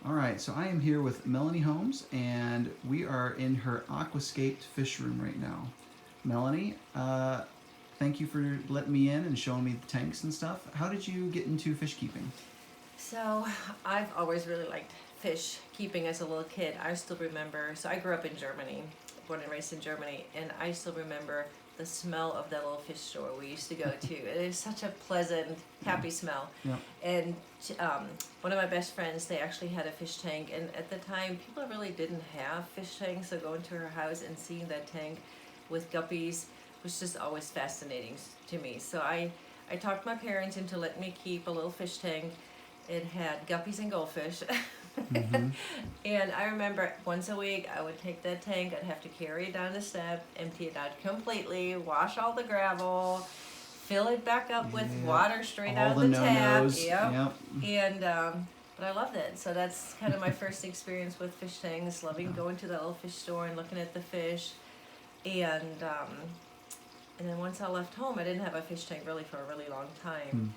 Alright, so I am here with Melanie Holmes, and we are in her Aquascaped fish room right now. Melanie, thank you for letting me in and showing me the tanks and stuff. How did you get into fish keeping? So I've always really liked fish keeping as a little kid. I still remember, so I grew up in Germany, born and raised in Germany, and I still remember the smell of that little fish store we used to go to. It is such a pleasant, happy smell. Yeah. And one of my best friends, they actually had a fish tank, and at the time people really didn't have fish tanks, so going to her house and seeing that tank with guppies was just always fascinating to me. So I talked my parents into letting me keep a little fish tank. It had guppies and goldfish. Mm-hmm. And I remember once a week I would take that tank, I'd have to carry it down the step, empty it out completely, wash all the gravel, fill it back up with water straight out of the tap. Yep. And but I loved it. So that's kind of my first experience with fish tanks, loving going to the little fish store and looking at the fish. And then once I left home, I didn't have a fish tank really for a really long time.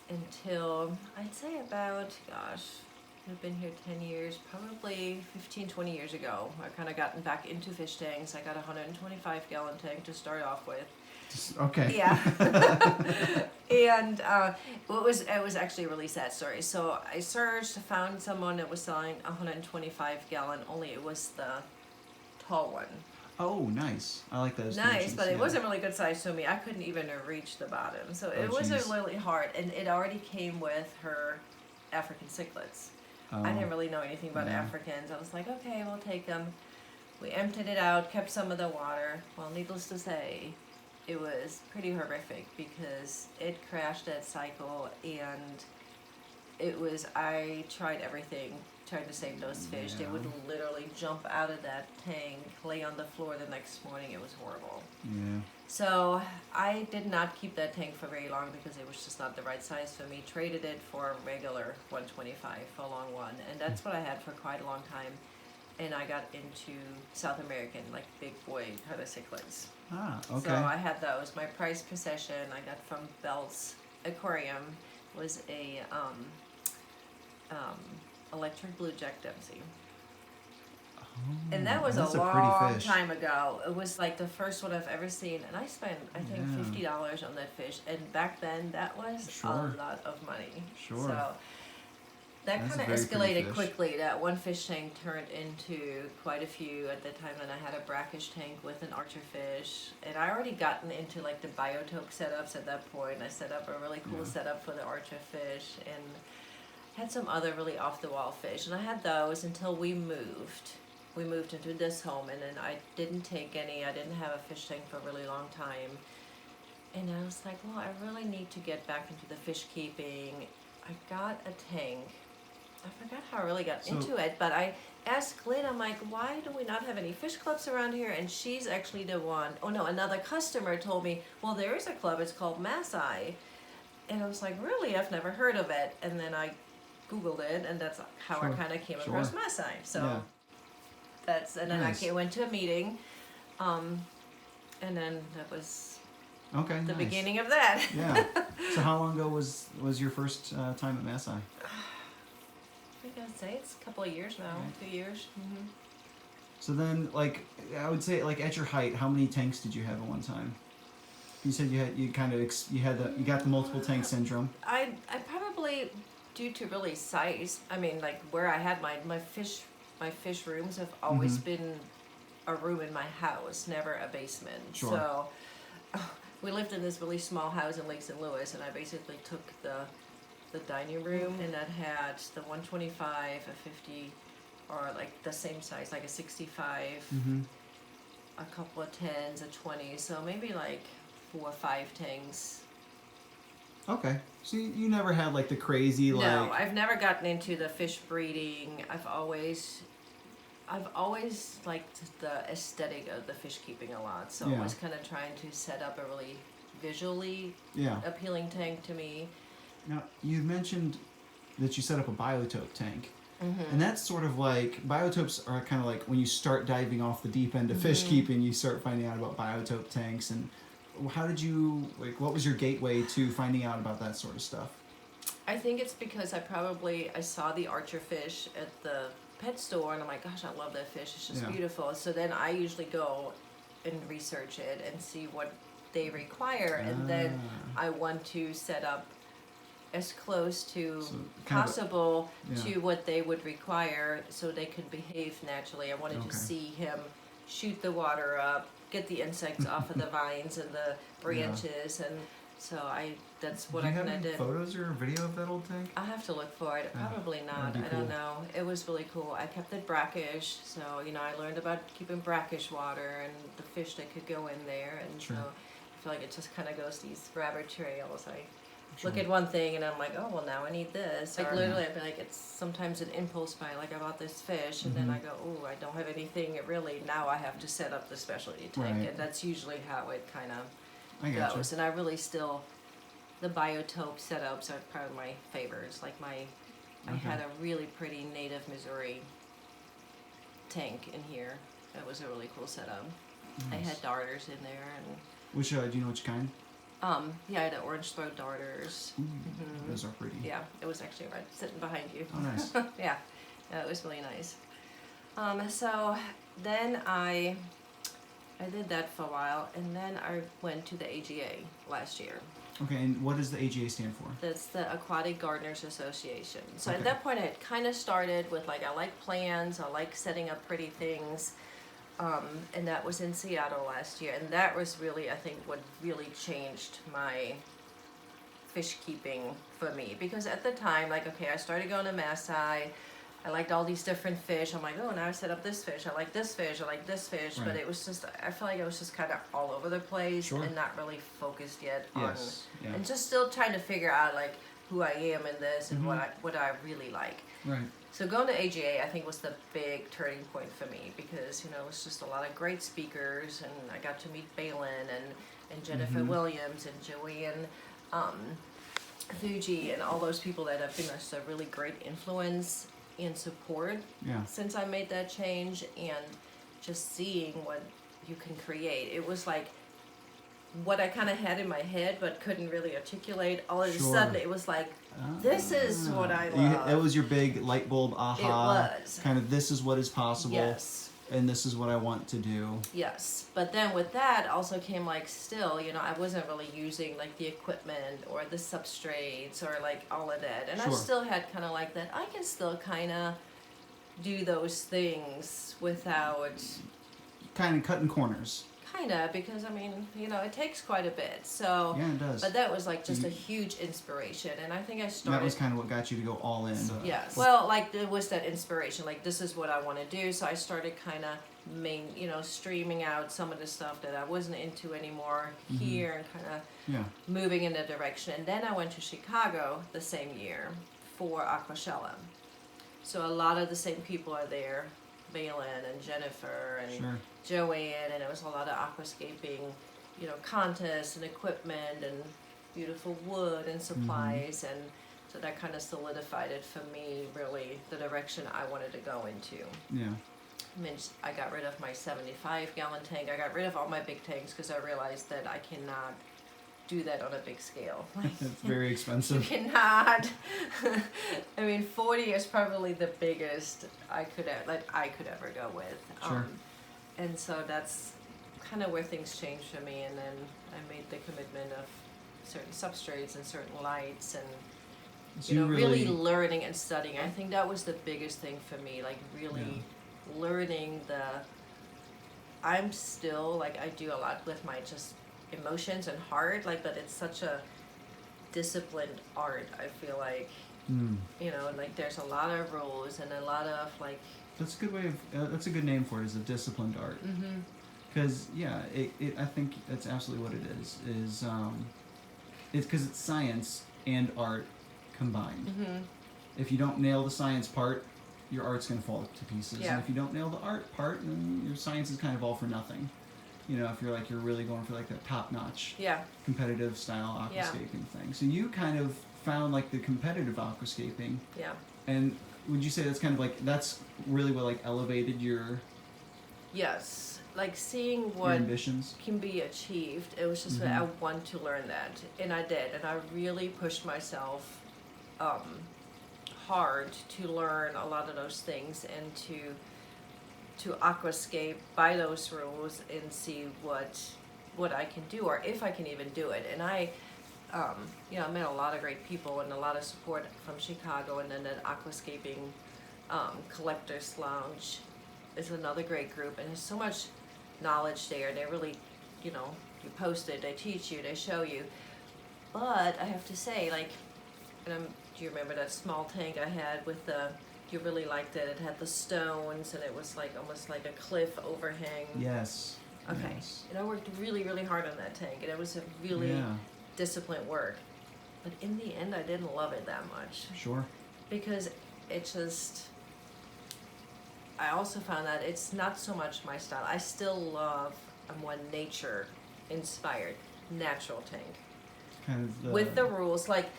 Until I'd say about, gosh, I've been here 10 years, probably 15, 20 years ago. I kind of gotten back into fish tanks. I got a 125 gallon tank to start off with. Okay. Yeah. And it was actually a really sad story. So I searched, found someone that was selling a 125 gallon, only it was the tall one. Oh, nice. I like those. Nice, but it wasn't really good size to me. I couldn't even reach the bottom. So it was really hard. And it already came with her African cichlids. I didn't really know anything about Africans. I was like, okay, we'll take them. We emptied it out, kept some of the water. Well, needless to say, it was pretty horrific because it crashed that cycle, and I tried everything, tried to save those fish. They would literally jump out of that tank, lay on the floor the next morning. It was horrible. Yeah. So I did not keep that tank for very long because it was just not the right size for me. Traded it for a regular 125 for a long one, and that's what I had for quite a long time. And I got into South American, like big boy cichlids. Ah, okay. So I had those. My prized possession I got from Bell's Aquarium was a electric blue Jack Dempsey. Oh, and that was a long time ago. It was like the first one I've ever seen, and I spent, I think, $50 on that fish. And back then, that was a lot of money. Sure. So that kind of escalated quickly. That one fish tank turned into quite a few at the time. And I had a brackish tank with an archerfish, and I already gotten into like the Biotope setups at that point. I set up a really cool setup for the archerfish, and had some other really off-the-wall fish, and I had those until we moved. We moved into this home, and then I didn't take any. I didn't have a fish tank for a really long time, and I was like, well, I really need to get back into the fish keeping. I got a tank. I forgot how I really got into it, but I asked Glenn, I'm like, why do we not have any fish clubs around here? And she's actually the one, another customer told me, well, there is a club, it's called MASI. And I was like, really? I've never heard of it. And then I Googled it, and that's how I kind of came across MASI. So and then I went to a meeting, and then that was the beginning of that. Yeah. So how long ago was your first time at MASI? I think I'd say it's a couple of years now, 2 years. Mm-hmm. So then, like, I would say, like, at your height, how many tanks did you have at one time? You said you got the multiple tank syndrome. I probably, due to really size, I mean, like where I had my fish rooms have always been a room in my house, never a basement. Sure. So we lived in this really small house in Lake St. Louis, and I basically took the dining room, and that had the 125, a 50, or like the same size, like a 65, a couple of 10s, a 20, so maybe like 4 or 5 tanks. Okay, so you never had like the crazy like... No, I've never gotten into the fish breeding. I've always liked the aesthetic of the fish keeping a lot, so I was kind of trying to set up a really visually appealing tank to me. Now, you mentioned that you set up a Biotope tank. And that's sort of like, biotopes are kind of like when you start diving off the deep end of fish keeping, you start finding out about biotope tanks. And how did you, like, what was your gateway to finding out about that sort of stuff? I think it's because I saw the archer fish at the pet store, and I'm like, gosh, I love that fish. It's just beautiful. So then I usually go and research it and see what they require, and then I want to set up as close to possible to what they would require so they could behave naturally. I wanted to see him shoot the water up, get the insects off of the vines and the branches, and so that's what I kind of did. Photos or video of that old tank? I'll have to look for it. Probably not. I don't know. It was really cool. I kept it brackish, so I learned about keeping brackish water and the fish that could go in there, and so I feel like it just kind of goes these rabbit trails. I look at one thing and I'm like, oh well, now I need this. Like literally, I feel like it's sometimes an impulse buy. Like I bought this fish, and then I go, oh, I don't have anything. Really, now I have to set up the specialty tank, and that's usually how it kind of goes. And I really still, the biotope setups are probably my favorites. Like I had a really pretty native Missouri tank in here. That was a really cool setup. I had darters in there, and which do you know which kind? Yeah, I had orange throat darters. Those are pretty. Yeah, it was actually right sitting behind you. Oh, nice. Yeah, it was really nice. So then I did that for a while, and then I went to the AGA last year. Okay, and what does the AGA stand for? That's the Aquatic Gardeners Association. So at that point, I had kind of started with like, I like plans, I like setting up pretty things. And that was in Seattle last year, and that was really, I think, what really changed my fish keeping for me. Because at the time, like, okay, I started going to MASI, I liked all these different fish. I'm like, oh, now I set up this fish, I like this fish, I like this fish. But it was just, I feel like it was just kind of all over the place and not really focused yet on, and just still trying to figure out like who I am in this and what I really like. Right. So going to AGA, I think, was the big turning point for me, because it was just a lot of great speakers, and I got to meet Balin and Jennifer Williams and Joanne Fuji and all those people that have been just a really great influence and support since I made that change, and just seeing what you can create. It was like what I kind of had in my head but couldn't really articulate. All of a sudden it was like, this is what I love. That was your big light bulb aha. It was. Kind of, this is what is possible. Yes. And this is what I want to do. Yes. But then with that also came like, still, I wasn't really using like the equipment or the substrates or like all of that. And I still had kind of like that, I can still kind of do those things without... Kind of cutting corners. Because it takes quite a bit. So yeah, it does. But that was like just a huge inspiration, and I think I started. That was kind of what got you to go all in. Yes. Well, like it was that inspiration. Like, this is what I want to do. So I started kind of streaming out some of the stuff that I wasn't into anymore here, and kind of moving in that direction. And then I went to Chicago the same year for Aquashella. So a lot of the same people are there. Balin and Jennifer and Joanne, and it was a lot of aquascaping, contests and equipment and beautiful wood and supplies, and so that kind of solidified it for me, really, the direction I wanted to go into. Yeah. I got rid of my 75-gallon tank. I got rid of all my big tanks because I realized that I cannot do that on a big scale. It's very expensive. You cannot. 40 is probably the biggest I could ever go with. Sure. And so that's kind of where things changed for me, and then I made the commitment of certain substrates and certain lights, and so really learning and studying. I think that was the biggest thing for me, like really learning I'm still, like, I do a lot with my just emotions and heart, like, but it's such a disciplined art. I feel like like there's a lot of rules and a lot of like. That's a good way of. That's a good name for it. Is a disciplined art. Because I think that's absolutely what it is. It's because it's science and art combined. If you don't nail the science part, your art's gonna fall to pieces. And if you don't nail the art part, then your science is kind of all for nothing. If you're really going for like that top-notch competitive style aquascaping thing. So you kind of found like the competitive aquascaping. Yeah. And would you say that's kind of like, that's really what like elevated your Yes, like seeing what ambitions? can be achieved. It was just that I want to learn that, and I did, and I really pushed myself hard to learn a lot of those things and to aquascape by those rules and see what I can do or if I can even do it. And I I met a lot of great people and a lot of support from Chicago, and then the Aquascaping Collectors Lounge is another great group, and there's so much knowledge there. They really, you post it, they teach you, they show you. But I have to say, like, do you remember that small tank I had with you really liked it. It had the stones, and it was like almost like a cliff overhang. Yes. Okay. Yes. And I worked really, really hard on that tank, and it was a really disciplined work. But in the end, I didn't love it that much. Sure. Because it just, I also found that it's not so much my style. I still love a more nature-inspired, natural tank. Kind of With the rules, like,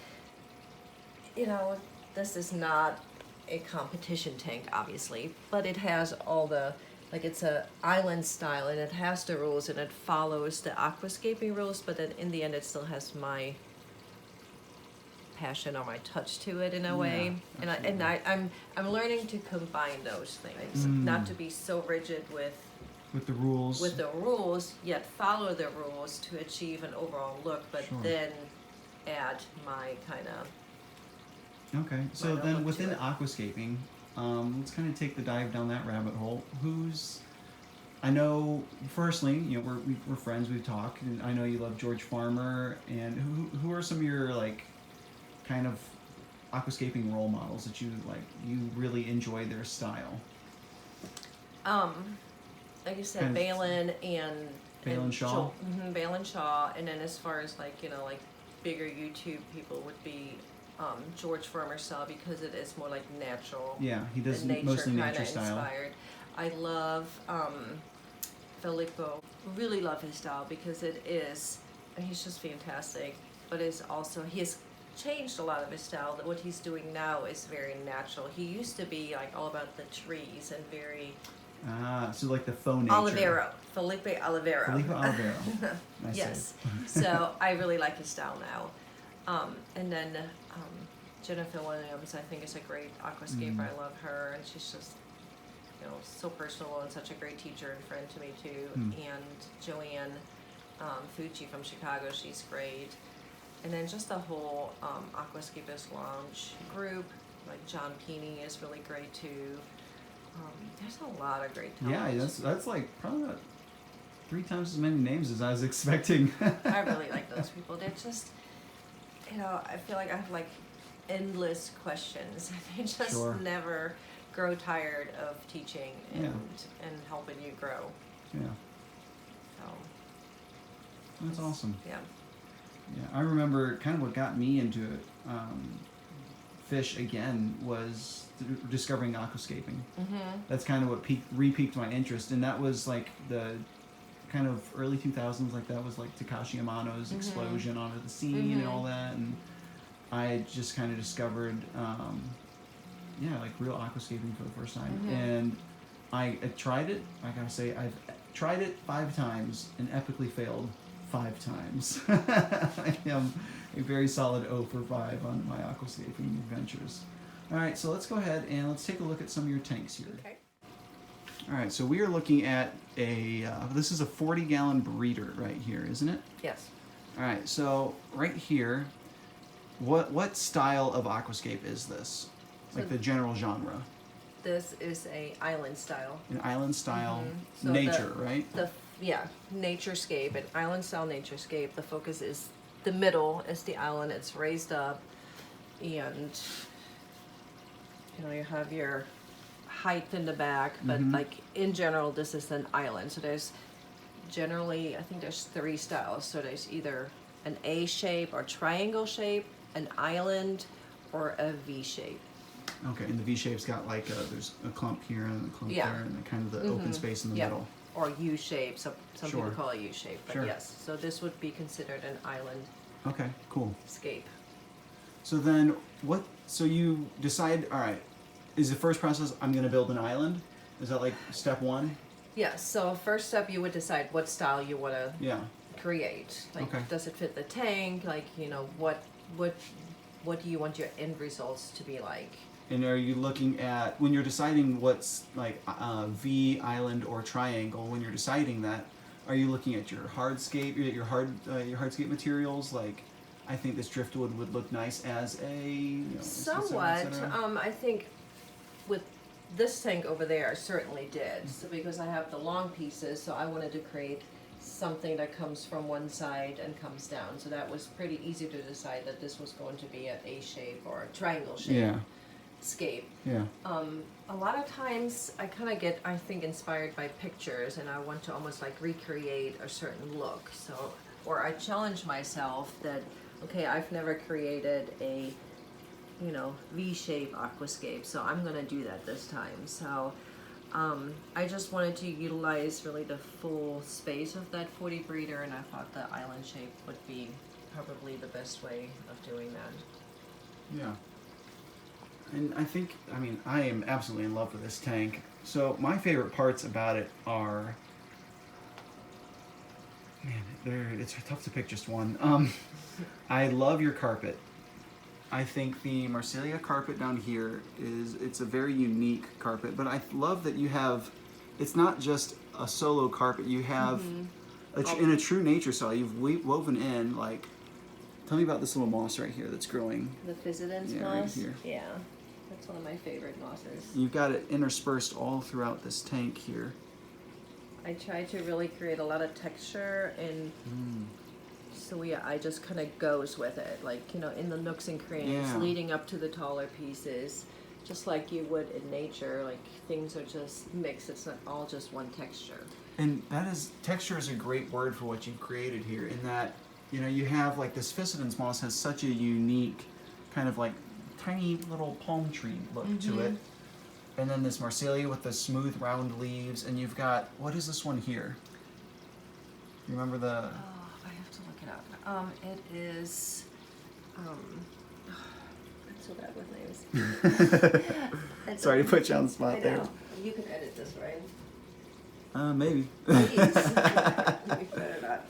this is not a competition tank, obviously, but it has all the, like, it's a island style, and it has the rules, and it follows the aquascaping rules, but then in the end, it still has my passion or my touch to it in a way. And I'm learning to combine those things, not to be so rigid with the rules. With the rules, yet follow the rules to achieve an overall look, but then add my kind of. Okay, so then within aquascaping, let's kind of take the dive down that rabbit hole. I know, firstly, we're friends, we've talked, and I know you love George Farmer, and who are some of your, like, kind of aquascaping role models that you really enjoy their style? Like you said, Balin and Shaw? Balin Shaw, and then as far as, like, like bigger YouTube people would be George Farmer style, because it is more like natural. Yeah, he does mostly nature style. Inspired. I love Filippo. Really love his style because he's just fantastic. But he has changed a lot of his style. What he's doing now is very natural. He used to be like all about the trees and very. So like the faux nature. Felipe Olivero. Felipe Olivero. Nice. Yes. So I really like his style now. And then Jennifer Williams, I think, is a great aquascaper. I love her, and she's just, so personal and such a great teacher and friend to me too. And Joanne Fucci from Chicago, she's great. And then just the whole Aquascapers Lounge group, like John Peeney is really great too. There's a lot of great talent. Yeah, that's like probably about 3 times as many names as I was expecting. I really like those people. They're just, I feel like I have like endless questions. They just never grow tired of teaching and helping you grow. Yeah. So. That's awesome. Yeah. Yeah, I remember kind of what got me into fish again was discovering aquascaping. That's kind of what re-piqued my interest, and that was like the kind of early 2000s. Like that was like Takashi Amano's explosion onto the scene and all that, and I just kind of discovered, like real aquascaping for the first time. And I tried it. I gotta say, I've tried it 5 times and epically failed 5 times. I am a very solid 0 for 5 on my aquascaping adventures. All right, so let's go ahead and let's take a look at some of your tanks here. Okay. All right, so we are looking at this is a 40-gallon breeder right here, isn't it? Yes. All right, so right here, what style of aquascape is this? Like the general genre? This is a island style. An island style, so nature, right? Naturescape, an island style naturescape. The focus is the middle is the island. It's raised up, and you have your height in the back, but like in general, this is an island. So there's generally, I think there's 3 styles. So there's either an A shape or triangle shape, an island, or a V shape. Okay, and the V shape's got like there's a clump here and a clump there, and kind of the open space in the middle. Or U shape. Some people call it U shape, but yes. So this would be considered an island. Okay, cool. Scape. So then, so you decide, all right, is the first process I'm going to build an island? Is that like step one? Yes. So first step, you would decide what style you want to Yeah. create. Like, Okay. does it fit the tank? Like, you know, what do you want your end results to be like? And are you looking at, when you're deciding what's like V, island, or triangle, when you're deciding that, are you looking at your hardscape, your hardscape materials? Like, I think this driftwood would look nice as a, you know, Somewhat. et cetera. I think with this tank over there, I certainly did. So because I have the long pieces, so I wanted to create something that comes from one side and comes down. So that was pretty easy to decide that this was going to be an A shape or a triangle shape. Yeah. Scape. Yeah. A lot of times I kind of get, I think, inspired by pictures, and I want to almost like recreate a certain look. So, or I challenge myself that, okay, I've never created a, you know, V-shape aquascape, so I'm gonna do that this time. So, I just wanted to utilize really the full space of that 40 breeder, and I thought the island shape would be probably the best way of doing that. Yeah. And I think, I mean, I am absolutely in love with this tank. So my favorite parts about it are, man, it's tough to pick just one. I love your carpet. I think the Marsilia carpet down here it's a very unique carpet, but I love that you have, it's not just a solo carpet, you have, in a true nature style, you've woven in, like, tell me about this little moss right here that's growing. The Physidens Yeah, right moss? here. Yeah, that's one of my favorite mosses. You've got it interspersed all throughout this tank here. I try to really create a lot of texture, and so yeah, I just kind of goes with it, like, you know, in the nooks and crannies, Yeah. leading up to the taller pieces, just like you would in nature. Like, things are just mixed, it's not all just one texture. And texture is a great word for what you've created here, in that, you know, you have like this Physidens moss has such a unique kind of like tiny little palm tree look to it. And then this Marsilia with the smooth round leaves, and you've got, what is this one here? You remember the... Oh, I have to look it up. It is, I'm so bad with names. Sorry to put you on the I spot know. there. You can edit this, right? Maybe. Please. You better not.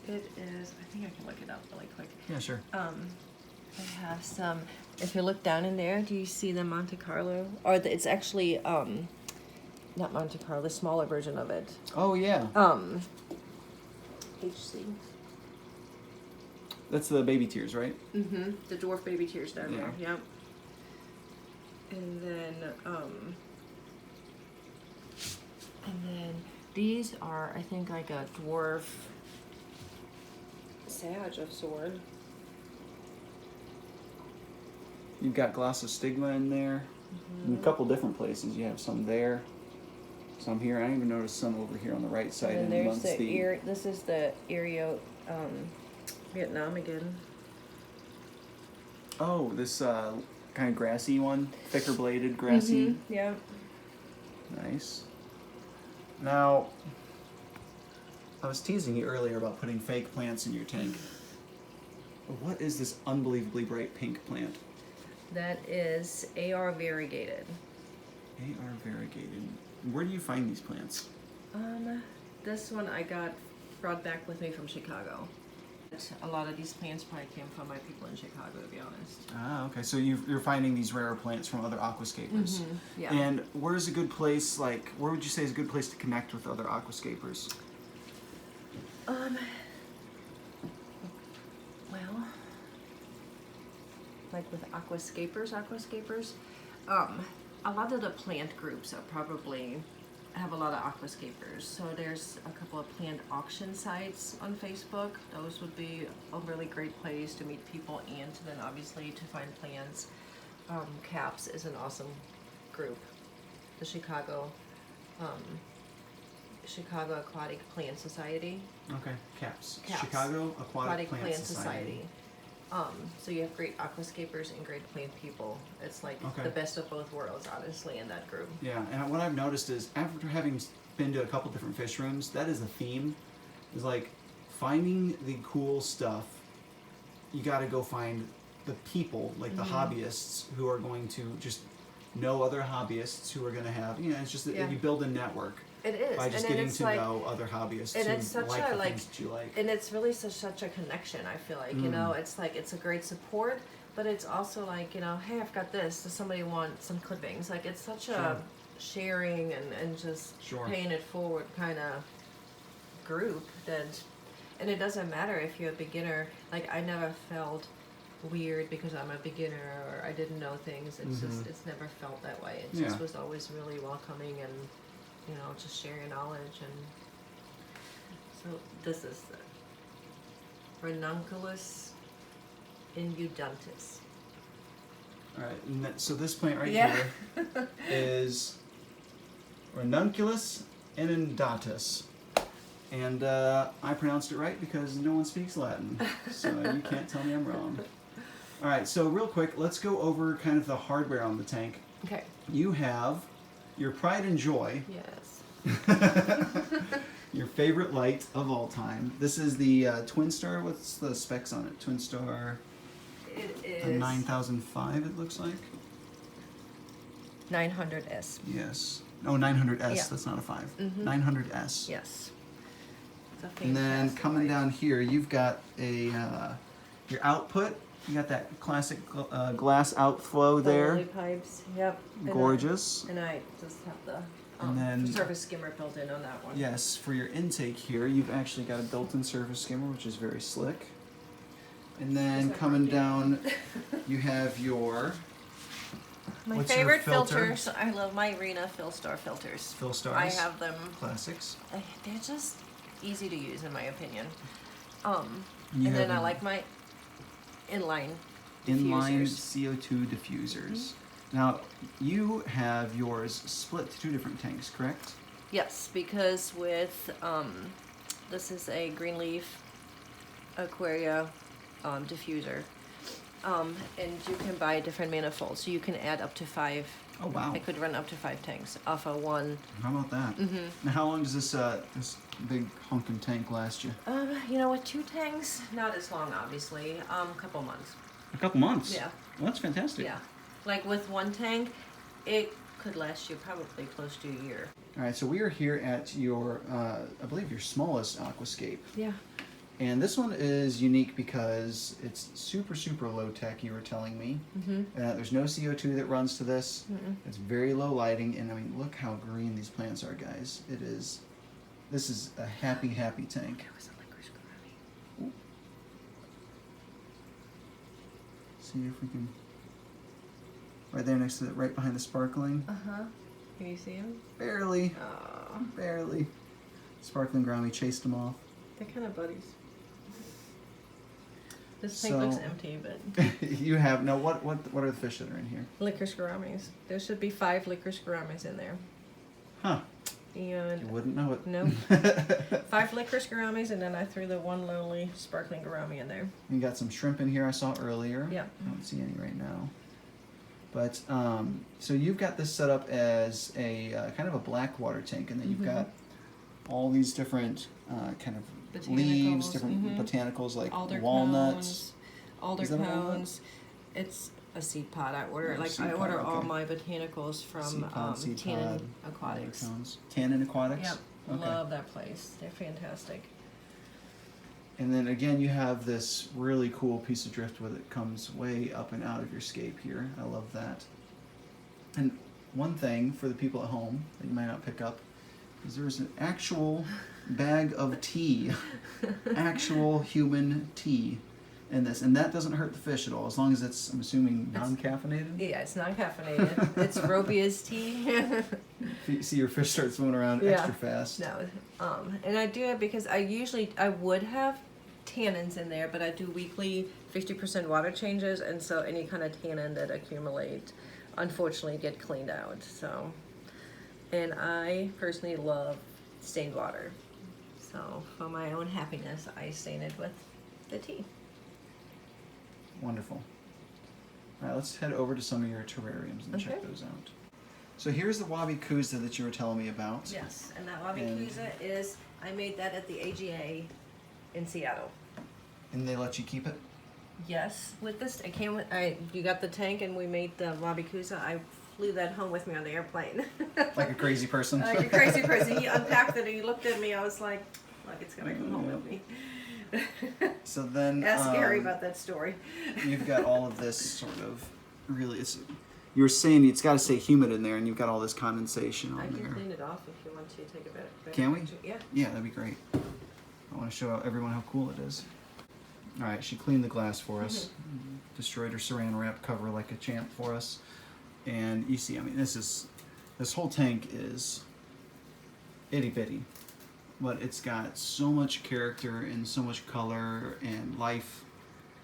It is, I think I can look it up really quick. Yeah, sure. I have some, if you look down in there, do you see the Monte Carlo? Or it's actually, not Monte Carlo, the smaller version of it. Oh, yeah. HC. That's the baby tears, right? Mm-hmm. The dwarf baby tears down Yeah. there, yep. And then these are, I think, like a dwarf sage of sword. You've got glossostigma in there. In a couple different places. You have some there, some here. I even noticed some over here on the right side. And then there's amongst the this is the Aereo Vietnam again. Oh, this kind of grassy one, thicker bladed, grassy. Yeah. Nice. Now, I was teasing you earlier about putting fake plants in your tank. What is this unbelievably bright pink plant? That is AR variegated. AR variegated. Where do you find these plants? This one I brought back with me from Chicago. A lot of these plants probably came from my people in Chicago, to be honest. Ah, okay. So you're finding these rarer plants from other aquascapers. Yeah. And where's a good place, like, where would you say is a good place to connect with other aquascapers? Well, like with aquascapers, a lot of the plant groups are probably have a lot of aquascapers. So there's a couple of plant auction sites on Facebook. Those would be a really great place to meet people and then obviously to find plants. CAPS is an awesome group. The Chicago Aquatic Plant Society. Okay, CAPS. CAPS. Chicago Aquatic Plant Society. So you have great aquascapers and great plant people. It's like Okay. the best of both worlds, honestly, in that group. Yeah, and what I've noticed is after having been to a couple different fish rooms, that is a theme. Is like finding the cool stuff. You got to go find the people, like the hobbyists, who are going to just know other hobbyists who are going to have, you know, it's just that Yeah. you build a network It is. by just and getting it's to like, know other hobbyists and who it's such like a the like, things that you like. and it's really such a connection. I feel like, you know, it's like, it's a great support, but it's also like, you know, hey, I've got this. Does somebody want some clippings? Like, it's such a sharing and just paying it forward kind of group that, and it doesn't matter if you're a beginner. Like, I never felt weird because I'm a beginner or I didn't know things. It's just, it's never felt that way. It just was always really welcoming and, you know, just sharing knowledge. And so this is the Ranunculus inundantis. All right, and so this plant right Yeah. here is Ranunculus inundatus. And I pronounced it right because no one speaks Latin, so you can't tell me I'm wrong. All right, so real quick, let's go over kind of the hardware on the tank. Okay. You have your pride and joy, Yes. your favorite light of all time. This is the Twin Star. What's the specs on it? Twin Star It a is 9005, it looks like. 900S. Yes. Oh, 900S. Yeah. That's not a 5. Mhm. 900S. Yes. It's a And then fantastic coming light. down here, you've got a your output. You got that classic glass outflow The there. lily pipes. Yep. Gorgeous. And I just have the And then- surface skimmer built in on that one. Yes, for your intake here, you've actually got a built-in surface skimmer, which is very slick. And then that coming working? down, you have your My what's your favorite filter? filters. I love my Arena Philstar filters. Fill Stars. I have them. Classics. They're just easy to use, in my opinion. You And have then I a- like my Inline Inline diffusers. CO2 diffusers. Now, you have yours split to 2 different tanks, correct? Yes, because with this is a green leaf aquaria diffuser, and you can buy different manifolds, so you can add up to 5. Oh wow! I could run up to 5 tanks off of one. How about that? Now, how long does this big honking tank last you? You know, with 2 tanks, not as long, obviously. Couple months. A couple months. Yeah. Well, that's fantastic. Yeah, like with 1 tank, it could last you probably close to a year. All right, so we are here at your, I believe your smallest aquascape, Yeah. and this one is unique because it's super low tech. You were telling me. There's no CO2 that runs to this. It's very low lighting, and I mean, look how green these plants are, guys. It is. This is a happy tank. There was a licorice gourami. See if we can. Right there next to it, right behind the sparkling. Can you see him? Barely, Oh, barely. Sparkling Gourami chased them off. they're kind of buddies. This tank So- looks empty, but You have no. What are the fish that are in here? licorice gouramis. There should be 5 licorice gouramis in there. Huh? You And wouldn't know it. no, 5 licorice gouramis, and then I threw the 1 lowly sparkling gourami in there. You got some shrimp in here I saw earlier. Yep. I don't see any right now. But so you've got this set up as a kind of a black water tank, and then you've got all these different kind of leaves, Botanicals, different botanicals like Alder walnuts. cones, Is that a walnut? cones. It's a seed pod. I order Oh, like seed I pod, order all okay. my botanicals from Seed pod, Tannin alder Aquatics. cones. Tannin Aquatics. Yep, Okay. love that place. They're fantastic. And then again, you have this really cool piece of driftwood that comes way up and out of your scape here. I love that. And one thing for the people at home that you might not pick up is there's an actual bag of tea, actual human tea in this. And that doesn't hurt the fish at all, as long as it's, I'm assuming, non-caffeinated. Yeah, it's non-caffeinated. It's Robia's tea. If you see your fish start swimming around Yeah. extra fast. No, and I do it because I would have tannins in there, but I do weekly 50% water changes, and so any kind of tannin that accumulate, unfortunately, get cleaned out. So, and I personally love stained water. So for my own happiness, I stain it with the tea. Wonderful. All right, let's head over to some of your terrariums and check Okay. those out. So here's the Wabi Kuza that you were telling me about. Yes, and that Wabi And- Kuza is, I made that at the AGA in Seattle. And they let you keep it? Yes, with this, it came with, you got the tank and we made the Wabi Kuza. I flew that home with me on the airplane. Like a crazy person. Like a crazy person. He unpacked it and he looked at me. I was like, look, it's gonna come home with me. So then Ask Gary about that story. You've got all of this sort of really. You were saying it's got to stay humid in there, and you've got all this condensation on I can there. clean it off if you want to take a better Can we? picture. Yeah. Yeah, that'd be great. I want to show everyone how cool it is. All right, she cleaned the glass for us, destroyed her saran wrap cover like a champ for us, and you see, I mean, this whole tank is itty bitty, but it's got so much character and so much color and life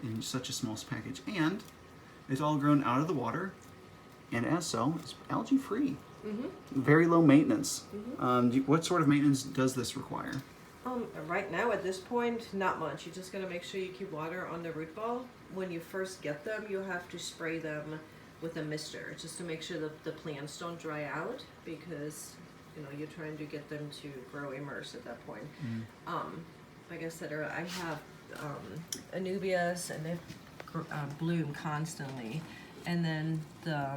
in such a small package, and it's all grown out of the water, and as so, it's algae free. Very low maintenance. What sort of maintenance does this require? Right now at this point, not much. You just gotta make sure you keep water on the root ball. When you first get them, you have to spray them with a mister just to make sure that the plants don't dry out, because you know you're trying to get them to grow immersed at that point. Like I said, I have anubias and they bloom constantly, and then the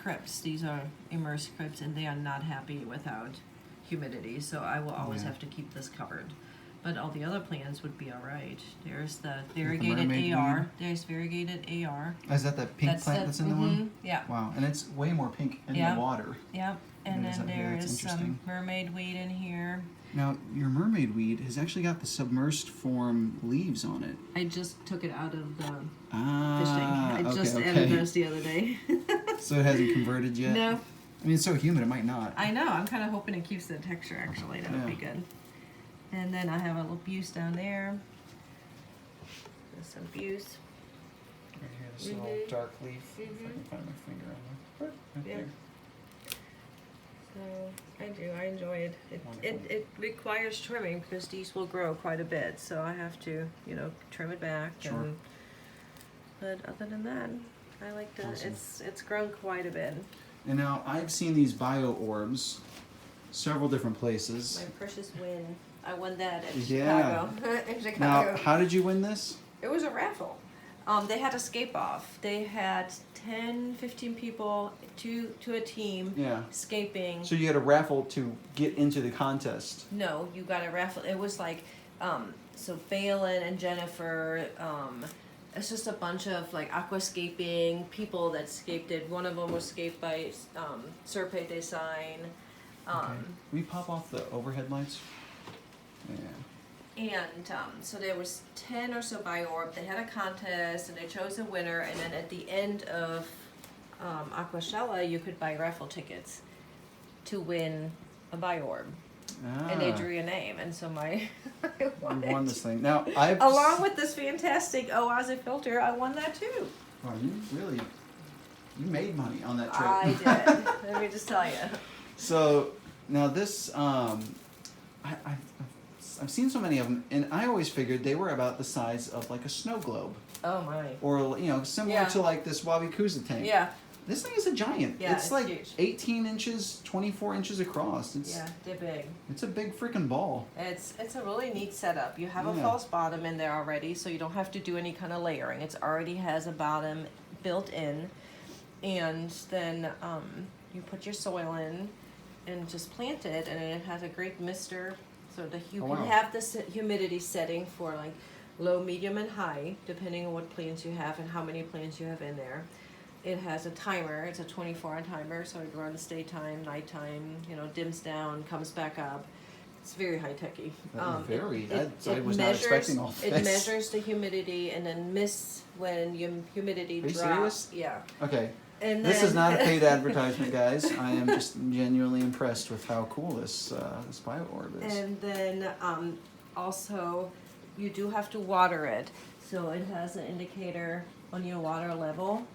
crypts. These are immersed crypts, and they are not happy without humidity, so I will always have to keep this covered. But all the other plants would be all right. There's the variegated AR. There's variegated AR. Is that the pink plant that's in the one? Yeah. Wow, and it's way more pink in the water. Yep. And then there That's is some mermaid weed in here. Now, your mermaid weed has actually got the submersed form leaves on it. I just took it out of the fish tank. I just added those the other day. So it hasn't converted yet? No. I mean, it's so humid, it might not. I know. I'm kind of hoping it keeps the texture, actually. That would be good. And then I have a little buse down there. There's some buse. Right here, this little dark leaf. If I can find my finger on there. Right there. So I enjoy it. It requires trimming because these will grow quite a bit. So I have to, you know, trim it back. Sure. But other than that, I like the, it's grown quite a bit. And now I've seen these bio orbs several different places. My precious win. I won that at Yeah. Chicago. In Chicago. Now, how did you win this? It was a raffle. They had a scape off. They had 10, 15 people to a team scaping. So you had a raffle to get into the contest. No, you got a raffle. It was like, so Phelan and Jennifer, it's just a bunch of like aquascaping people that scaped it. One of them was scaped by Serpe Design. Can we pop off the overhead lights? Yeah. And so there was 10 or so Bio-Orb. They had a contest and they chose a winner, and then at the end of Aquashella you could buy raffle tickets to win a Bio-Orb. And they drew your name, and so I won this thing. Now along with this fantastic Oasis filter, I won that too. Wow, you made money on that trip. I did. Let me just tell you. So now this, I've seen so many of them, and I always figured they were about the size of like a snow globe. Oh my. Or, you know, similar to like this Wabikusa tank. Yeah. This thing is a giant. Yeah, it's like huge. 18 inches, 24 inches across. Yeah, they're big. It's a big freaking ball. It's a really neat setup. You have a false bottom in there already, so you don't have to do any kind of layering. It already has a bottom built in, and then you put your soil in and just plant it, and it has a great mister. So you can have the humidity setting for like low, medium, and high, depending on what plants you have and how many plants you have in there. It has a timer. It's a 24-hour timer, so it runs daytime, nighttime, you know, dims down, comes back up. It's very high-techy. I was not expecting all this. It measures the humidity and then mists when humidity drops. Serious? Yeah. Okay. And this is not a paid advertisement, guys. I am just genuinely impressed with how cool this Bio-Orb is. And then also, you do have to water it. So it has an indicator on your water level.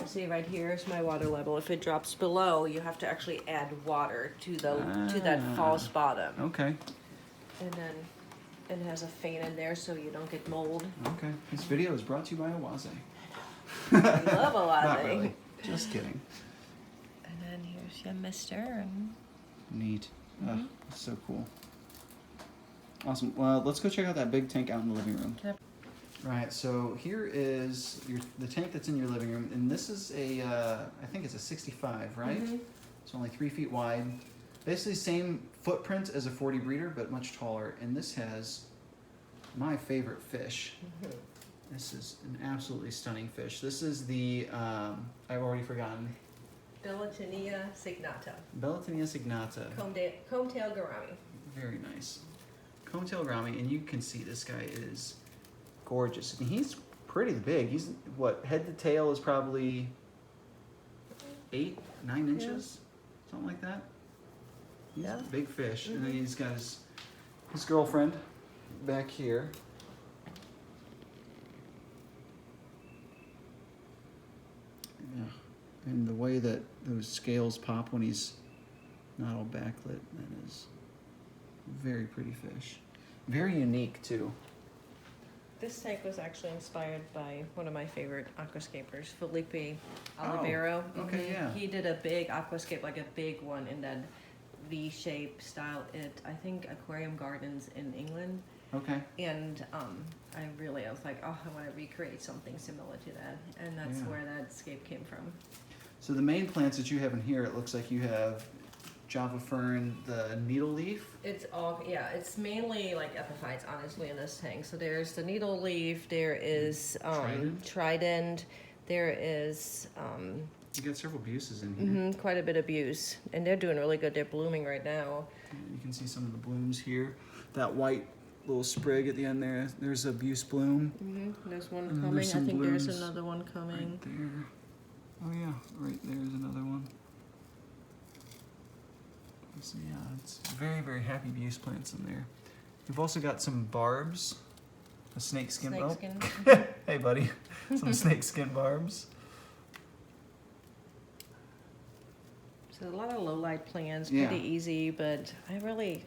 See right here is my water level. If it drops below, you have to actually add water to that false bottom. Okay. And then it has a fan in there so you don't get mold. Okay. This video is brought to you by Oasis. I love Oasis. Not really. Just kidding. And then here's your mister. And neat. That's so cool. Awesome. Well, let's go check out that big tank out in the living room. Yep. Right, so here is the tank that's in your living room, and this is a, I think it's a 65, right? Mm-hmm. It's only 3 feet wide. Basically same footprint as a 40 breeder, but much taller. And this has my favorite fish. Mm-hmm. This is an absolutely stunning fish. This is the, I've already forgotten. Bellatonia signata. Bellatonia signata. Comb-tail gourami. Very nice. Comb-tail gourami, and you can see this guy is gorgeous. And he's pretty big. He's, what, head to tail is probably 8, 9 inches? Something like that. He's a big fish. Mm-hmm. And then he's got his girlfriend back here. Yeah. And the way that those scales pop when he's not all backlit, that is very pretty fish. Very unique too. This tank was actually inspired by one of my favorite aquascapers, Felipe Olivero. Oh, okay, yeah. He did a big aquascape, like a big one in that V-shape style at, I think, Aquarium Gardens in England. Okay. And I was like, oh, I want to recreate something similar to that. And that's where that scape came from. So the main plants that you have in here, it looks like you have Java fern, the needle leaf. It's all, it's mainly like epiphytes, honestly, in this tank. So there's the needle leaf, there is trident, there is... you got several buces in here. quite a bit of buse. And they're doing really good. They're blooming right now. You can see some of the blooms here. That white little sprig at the end there, there's a buse bloom. There's one And coming. there's I some think there's blooms another one coming. Right there. Oh yeah, right there's another one. So yeah, it's very, very happy buse plants in there. You've also got some barbs, a snake skin. Hey buddy, some snake skin barbs. So a lot of low light plants, pretty easy, but I really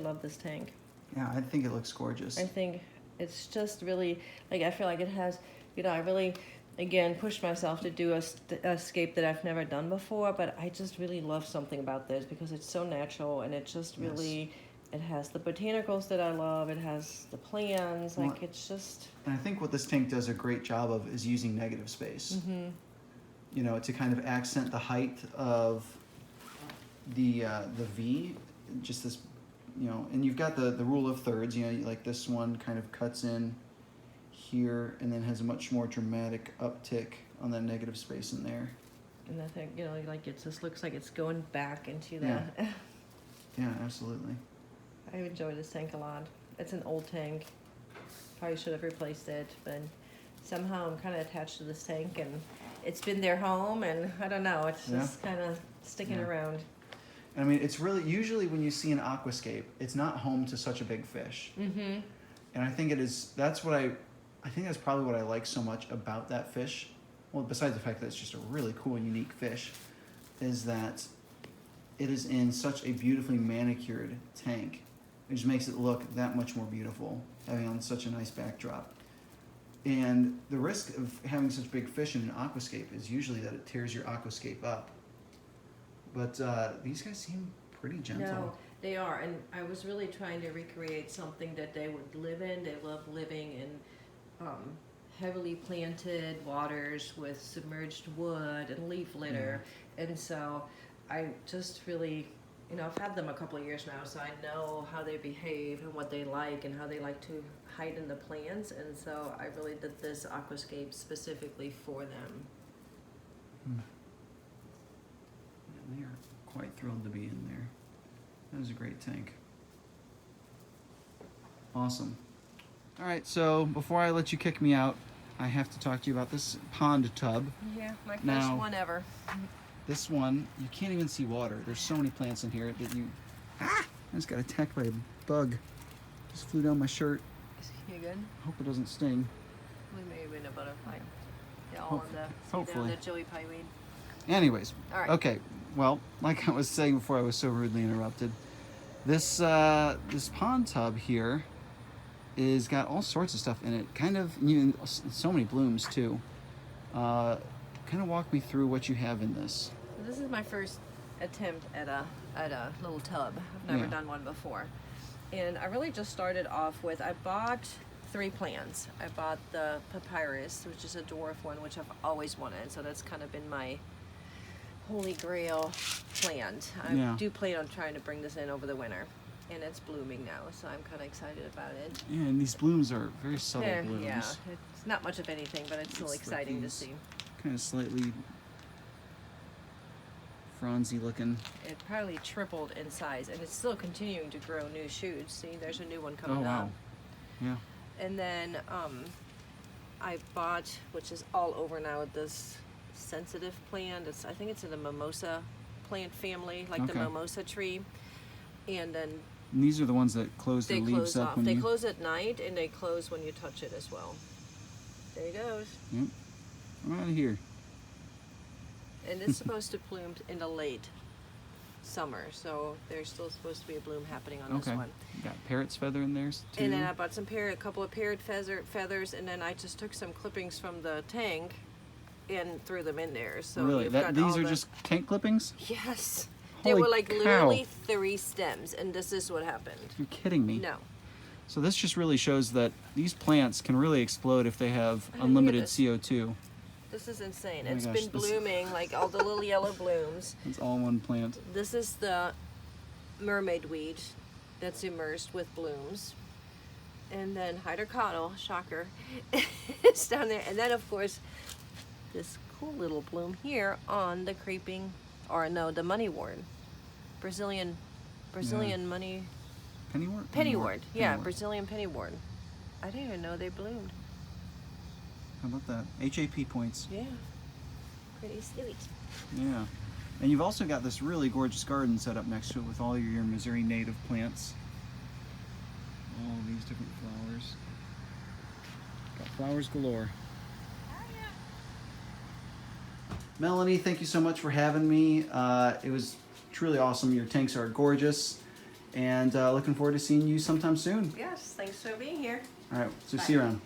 love this tank. Yeah, I think it looks gorgeous. I think it's just really, like, I feel like it has, I really, again, pushed myself to do a scape that I've never done before, but I just really love something about this because it's so natural and it just really, it has the botanicals that I love, it has the plants, like it's just... And I think what this tank does a great job of is using negative space. You know, to kind of accent the height of the V, just this, and you've got the rule of thirds, like this one kind of cuts in here and then has a much more dramatic uptick on that negative space in there. And I think, like it just looks like it's going back into that. Yeah, absolutely. I enjoy this tank a lot. It's an old tank. Probably should have replaced it, but somehow I'm kind of attached to this tank and it's been their home and I don't know, it's just kind of sticking around. I mean, it's really, usually when you see an aquascape, it's not home to such a big fish. And I think it is, I think that's probably what I like so much about that fish. Well, besides the fact that it's just a really cool, unique fish, is that it is in such a beautifully manicured tank. It just makes it look that much more beautiful, having on such a nice backdrop. And the risk of having such big fish in an aquascape is usually that it tears your aquascape up. But these guys seem pretty gentle. No, they are. And I was really trying to recreate something that they would live in. They love living in heavily planted waters with submerged wood and leaf litter. And so I just really, I've had them a couple of years now, so I know how they behave and what they like and how they like to hide in the plants. And so I really did this aquascape specifically for them. And they are quite thrilled to be in there. That is a great tank. Awesome. All right, so before I let you kick me out, I have to talk to you about this pond tub. Yeah, my first one ever. This one, you can't even see water. There's so many plants in here that you... I just got attacked by a bug. Just flew down my shirt. Is he good? Hope it doesn't sting. We may have been a butterfly. Yeah, all in the... Hopefully. The joey pieweed. Anyways, all right. Okay, well, like I was saying before I was so rudely interrupted, this pond tub here is got all sorts of stuff in it. Kind of, so many blooms too. Kind of walk me through what you have in this. This is my first attempt at a little tub. I've never done one before. And I really just started off with, I bought 3 plants. I bought the Papyrus, which is a dwarf one, which I've always wanted. So that's kind of been my holy grail plant. I do plan on trying to bring this in over the winter. And it's blooming now, so I'm kind of excited about it. Yeah, and these blooms are very subtle blooms. Yeah, it's not much of anything, but it's still exciting to see. Kind of slightly fronzy looking. It probably tripled in size, and it's still continuing to grow new shoots. See, there's a new one coming up. Yeah. And then I bought, which is all over now, this sensitive plant. I think it's in the mimosa plant family, like the mimosa tree. And then these are the ones that close their leaves up. They close at night, and they close when you touch it as well. There he goes. Yep. I'm out of here. And it's supposed to bloom in the late summer, so there's still supposed to be a bloom happening on this one. You got parrot's feather in there too. And then I bought a couple of parrot feathers, and then I just took some clippings from the tank and threw them in there. So really, these are just tank clippings? Yes. Holy they were like cow. literally 3 stems, and this is what happened. You're kidding me. No. So this just really shows that these plants can really explode if they have unlimited CO2. This is insane. Oh It's been blooming, like all the little yellow blooms. It's all one plant. This is the mermaid weed that's immersed with blooms. And then hydrocotyle, shocker, is down there. And then, of course, this cool little bloom here on the creeping, or no, the moneywort. Brazilian money... Pennywort? Pennywort, yeah, Brazilian pennywort. I didn't even know they bloomed. How about that? HAP points. Yeah, pretty sweet. Yeah. And you've also got this really gorgeous garden set up next to it with all your Missouri native plants. All these different flowers. Got flowers galore. Melanie, thank you so much for having me. It was truly awesome. Your tanks are gorgeous. And looking forward to seeing you sometime soon. Yes, thanks for being here. All right, so Bye. see you around.